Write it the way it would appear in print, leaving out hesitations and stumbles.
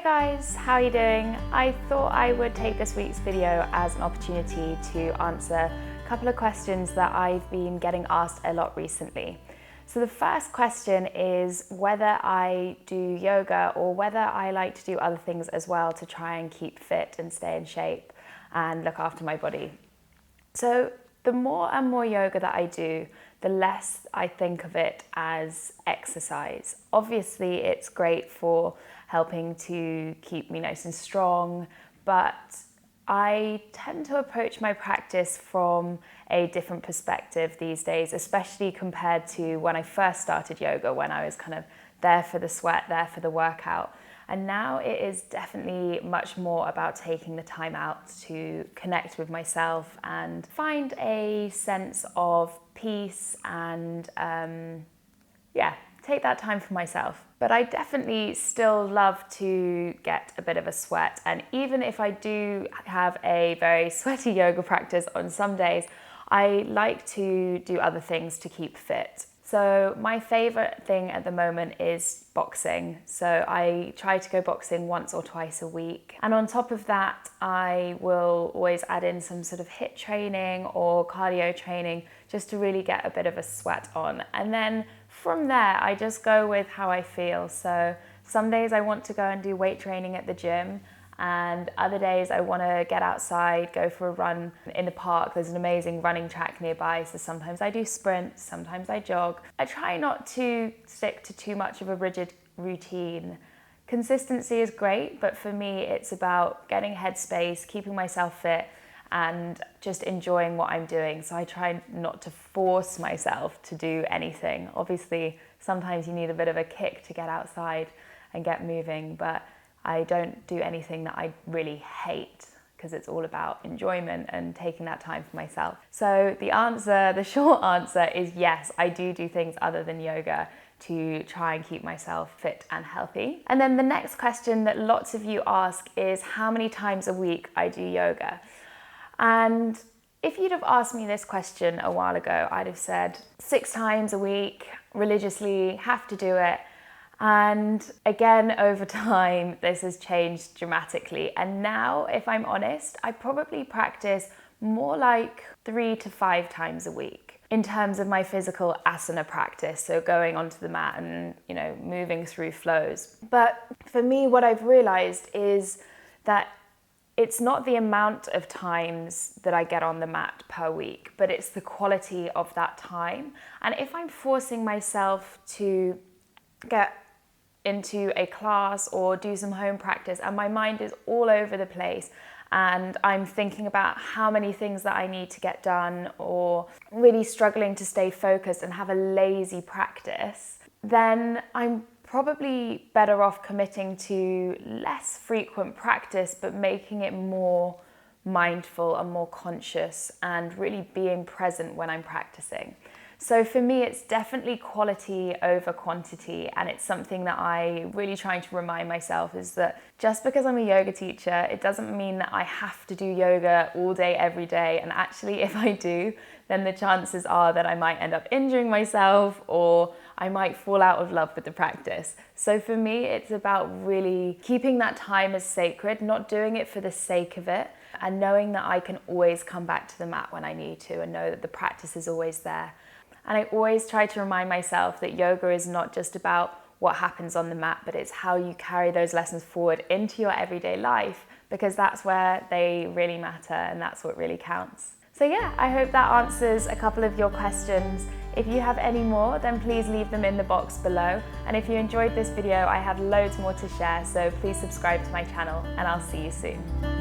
Hey guys, how are you doing? I thought I would take this week's video as an opportunity to answer a couple of questions that I've been getting asked a lot recently. So the first question is whether I do yoga or whether I like to do other things as well to try and keep fit and stay in shape and look after my body. So the more and more yoga that I do, the less I think of it as exercise. Obviously, it's great for helping to keep me nice and strong, but I tend to approach my practice from a different perspective these days, especially compared to when I first started yoga, when I was kind of there for the sweat, there for the workout. And now it is definitely much more about taking the time out to connect with myself and find a sense of peace and take that time for myself. But I definitely still love to get a bit of a sweat. And even if I do have a very sweaty yoga practice on some days, I like to do other things to keep fit. So my favorite thing at the moment is boxing. So I try to go boxing once or twice a week. And on top of that, I will always add in some sort of HIIT training or cardio training just to really get a bit of a sweat on. And then from there, I just go with how I feel. So some days I want to go and do weight training at the gym, and other days I want to get outside, go for a run in the park. There's an amazing running track nearby, so sometimes I do sprints, sometimes I jog. I try not to stick to too much of a rigid routine. Consistency is great, but for me it's about getting headspace, keeping myself fit, and just enjoying what I'm doing. So I try not to force myself to do anything. Obviously, sometimes you need a bit of a kick to get outside and get moving, but I don't do anything that I really hate, because it's all about enjoyment and taking that time for myself. So the short answer is yes, I do things other than yoga to try and keep myself fit and healthy. And then the next question that lots of you ask is how many times a week I do yoga. And if you'd have asked me this question a while ago, I'd have said 6 times a week, religiously, have to do it. And again, over time, this has changed dramatically. And now, if I'm honest, I probably practice more like 3 to 5 times a week in terms of my physical asana practice. So going onto the mat and, moving through flows. But for me, what I've realized is that it's not the amount of times that I get on the mat per week, but it's the quality of that time. And if I'm forcing myself to get into a class or do some home practice and my mind is all over the place and I'm thinking about how many things that I need to get done or really struggling to stay focused and have a lazy practice, then I'm probably better off committing to less frequent practice but making it more mindful and more conscious and really being present when I'm practicing. So for me, it's definitely quality over quantity, and it's something that I really trying to remind myself is that just because I'm a yoga teacher, it doesn't mean that I have to do yoga all day, every day. And actually, if I do, then the chances are that I might end up injuring myself or I might fall out of love with the practice. So for me, it's about really keeping that time as sacred, not doing it for the sake of it, and knowing that I can always come back to the mat when I need to and know that the practice is always there. And I always try to remind myself that yoga is not just about what happens on the mat, but it's how you carry those lessons forward into your everyday life, because that's where they really matter and that's what really counts. So yeah, I hope that answers a couple of your questions. If you have any more, then please leave them in the box below. And if you enjoyed this video, I have loads more to share, so please subscribe to my channel and I'll see you soon.